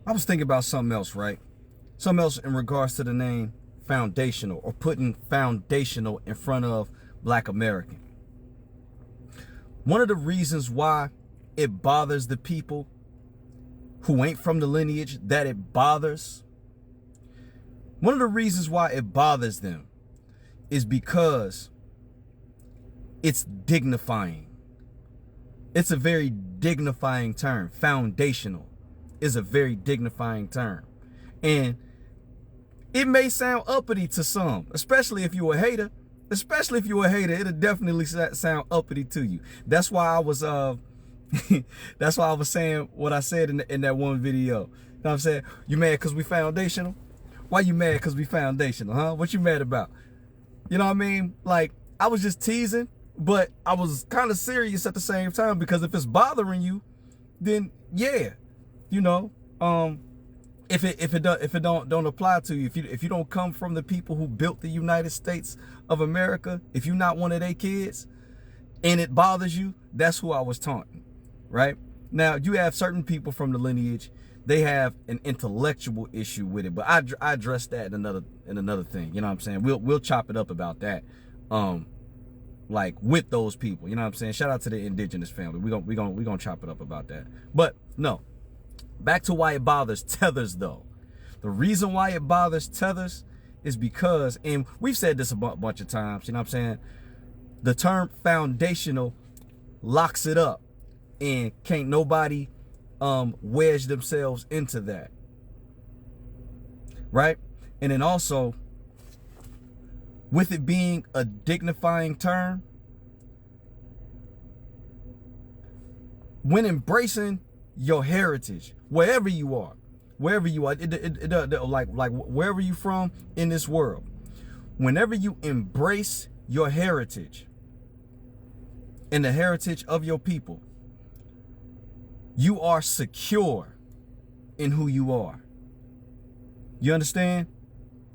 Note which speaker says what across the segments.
Speaker 1: I was thinking about something else, right? Something else in regards to the name foundational, or putting foundational in front of Black American. One of the reasons why it bothers the people who ain't from the lineage, that it bothers, one of the reasons why it bothers them is because it's dignifying. It's a very dignifying term. Foundational is a very dignifying term. And it may sound uppity to some, especially if you're a hater. Especially if you're a hater, it'll definitely sound uppity to you. That's why I was that's why I was saying what I said in that one video. You know what I'm saying? You mad because we foundational? Why you mad because we foundational, huh? What you mad about? You know what I mean? Like, I was just teasing, but I was kind of serious at the same time, because if it's bothering you, then yeah, you know, if it don't apply to you, if you don't come from the people who built the United States of America, if you're not one of their kids and it bothers you, that's who I was taunting, right? Now, you have certain people from the lineage, they have an intellectual issue with it, but I address that in another thing. You know what I'm saying? We'll chop it up about that, like with those people. You know what I'm saying? Shout out to the indigenous family. We gonna chop it up about that. But no. Back to why it bothers tethers, though. The reason why it bothers tethers is because, and we've said this a bunch of times, you know what I'm saying? The term foundational locks it up, and can't nobody wedge themselves into that, right? And then also, with it being a dignifying term, when embracing your heritage, wherever you are, like wherever you from in this world, whenever you embrace your heritage and the heritage of your people, you are secure in who you are. You understand?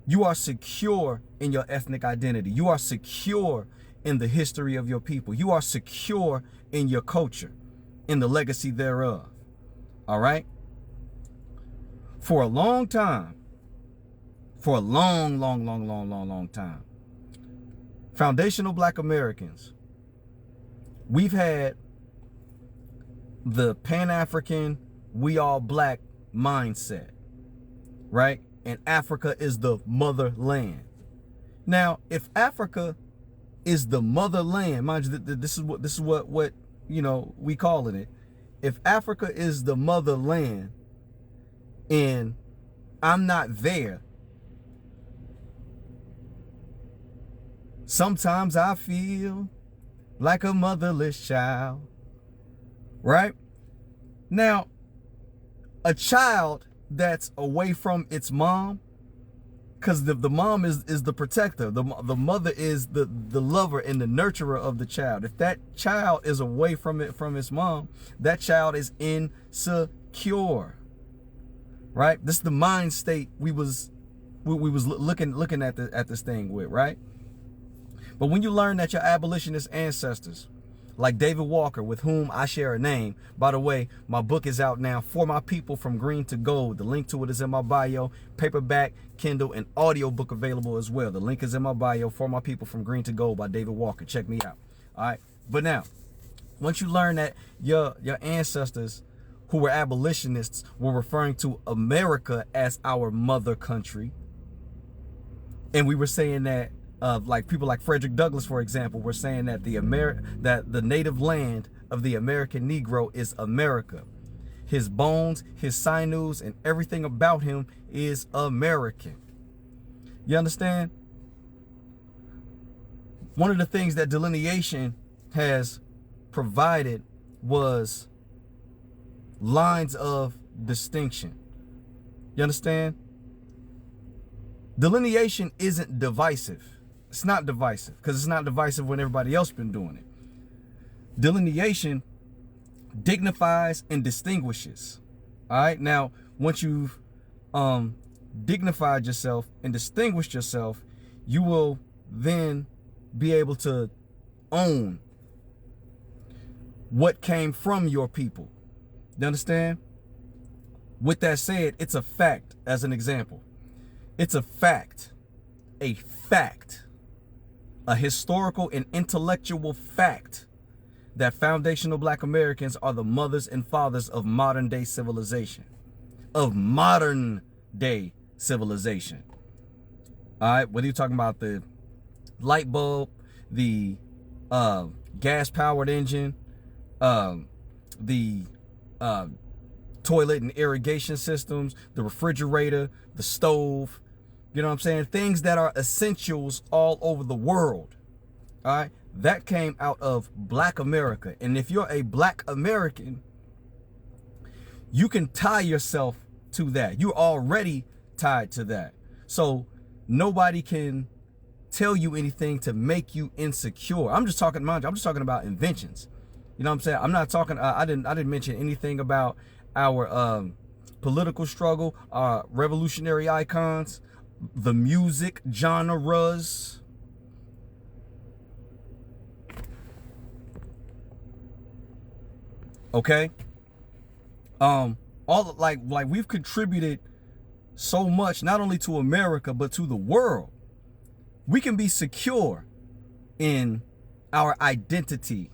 Speaker 1: You are secure in your ethnic identity. You are secure in the history of your people. You are secure in your culture, in the legacy thereof. All right? For a long time, for a long time, foundational Black Americans, we've had the Pan-African, we all black mindset, right? And Africa is the motherland. Now, if Africa is the motherland, mind you, this is what you know, we calling it. If Africa is the motherland and I'm not there, sometimes I feel like a motherless child, right? Now, a child that's away from its mom, because the mom is the protector, the mother is the lover and the nurturer of the child. If that child is away from its mom, that child is insecure, right? This is the mind state we was looking at this thing with, right? But when you learn that your abolitionist ancestors, like David Walker, with whom I share a name. By the way, my book is out now, For My People From Green to Gold. The link to it is in my bio. Paperback, Kindle, and audiobook available as well. The link is in my bio, For My People From Green to Gold by David Walker. Check me out. All right. But now, once you learn that your ancestors who were abolitionists were referring to America as our mother country, and we were saying that like people like Frederick Douglass, for example, were saying that the native land of the American Negro is America. His bones, his sinews, and everything about him is American. You understand? One of the things that delineation has provided was lines of distinction. You understand? Delineation isn't divisive. It's not divisive, because it's not divisive when everybody else been doing it. Delineation dignifies and distinguishes. All right. Now, once you've dignified yourself and distinguished yourself, you will then be able to own what came from your people. You understand? With that said, it's a fact, as an example. It's a fact, a historical and intellectual fact that foundational Black Americans are the mothers and fathers of modern day civilization. Of modern day civilization. All right, whether you're talking about the light bulb, the gas-powered engine, the toilet and irrigation systems, the refrigerator, the stove, you know what I'm saying? Things that are essentials all over the world. All right, that came out of Black America. And if you're a Black American, you can tie yourself to that. You're already tied to that. So nobody can tell you anything to make you insecure. I'm just talking, mind you, I'm just talking about inventions. You know what I'm saying? I'm not talking, I didn't mention anything about our political struggle, our revolutionary icons, the music genres. Okay? All like we've contributed so much, not only to America, but to the world. We can be secure in our identity.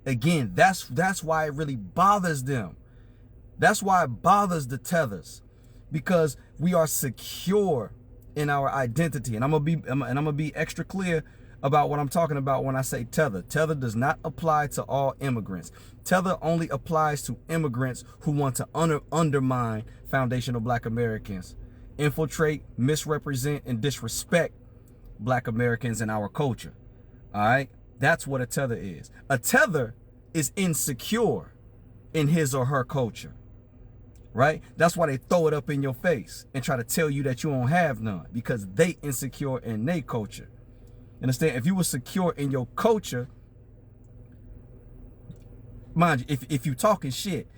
Speaker 1: Again, that's why it really bothers them. That's why it bothers the tethers, because we are secure in our identity. And I'm gonna be extra clear about what I'm talking about when I say tether. Tether does not apply to all immigrants. Tether only applies to immigrants who want to undermine foundational Black Americans, infiltrate, misrepresent, and disrespect Black Americans and our culture. All right, that's what a tether is. A tether is insecure in his or her culture, right? That's why they throw it up in your face and try to tell you that you don't have none, because they insecure in their culture. Understand? If you were secure in your culture, mind you, if you talking shit,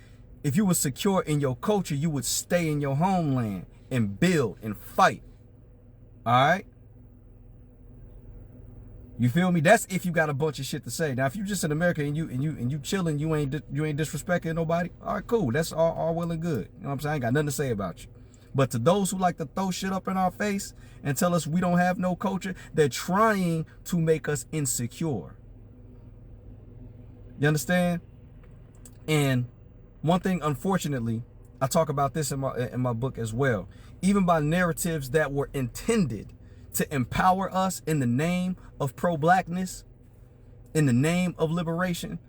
Speaker 1: if you were secure in your culture, you would stay in your homeland and build and fight. All right? You feel me? That's if you got a bunch of shit to say. Now, if you just in America and you chilling, you ain't disrespecting nobody. All right, cool. That's all well and good. You know what I'm saying? I ain't got nothing to say about you. But to those who like to throw shit up in our face and tell us we don't have no culture, they're trying to make us insecure. You understand? And one thing, unfortunately, I talk about this in my book as well. Even by narratives that were intended to empower us in the name of pro-Blackness, in the name of liberation,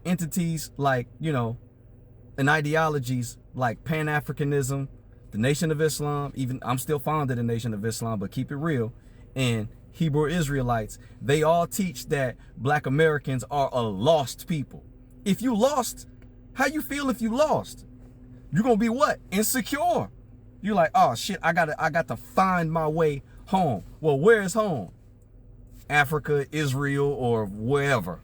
Speaker 1: entities like, you know, and ideologies like Pan-Africanism, the Nation of Islam, even I'm still fond of the Nation of Islam, but keep it real, and Hebrew Israelites, they all teach that Black Americans are a lost people. If you lost, how you feel if you lost? You're gonna be what? Insecure. You're like, oh shit, I got to find my way home. Well, where is home? Africa, Israel, or wherever.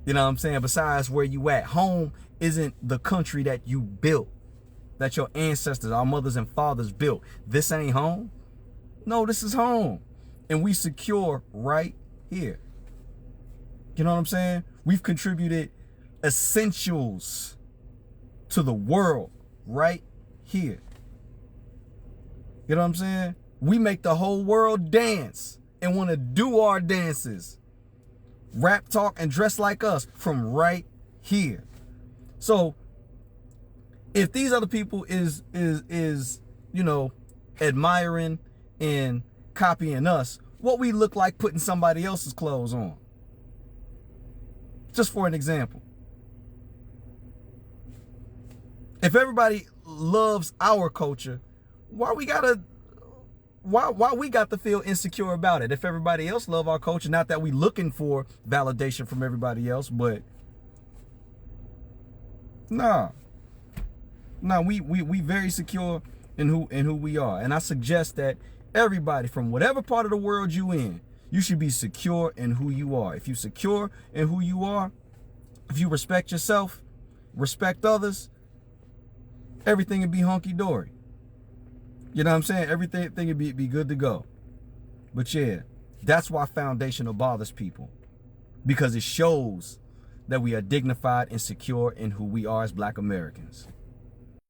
Speaker 1: You know what I'm saying? Besides where you at. Home isn't the country that you built, that your ancestors, our mothers and fathers built. This ain't home. No, this is home. And we secure right here. You know what I'm saying? We've contributed essentials to the world right here. You know what I'm saying? We make the whole world dance and want to do our dances, rap, talk, and dress like us from right here. So if these other people is you know, admiring and copying us, what we look like putting somebody else's clothes on? Just for an example. If everybody loves our culture, why we got to feel insecure about it? If everybody else love our culture, not that we looking for validation from everybody else, but nah, we very secure in who we are. And I suggest that everybody from whatever part of the world you in, you should be secure in who you are. If you secure in who you are, if you respect yourself, respect others, everything will be hunky-dory. You know what I'm saying? Everything will be good to go. But yeah, that's why foundational bothers people. Because it shows that we are dignified and secure in who we are as Black Americans.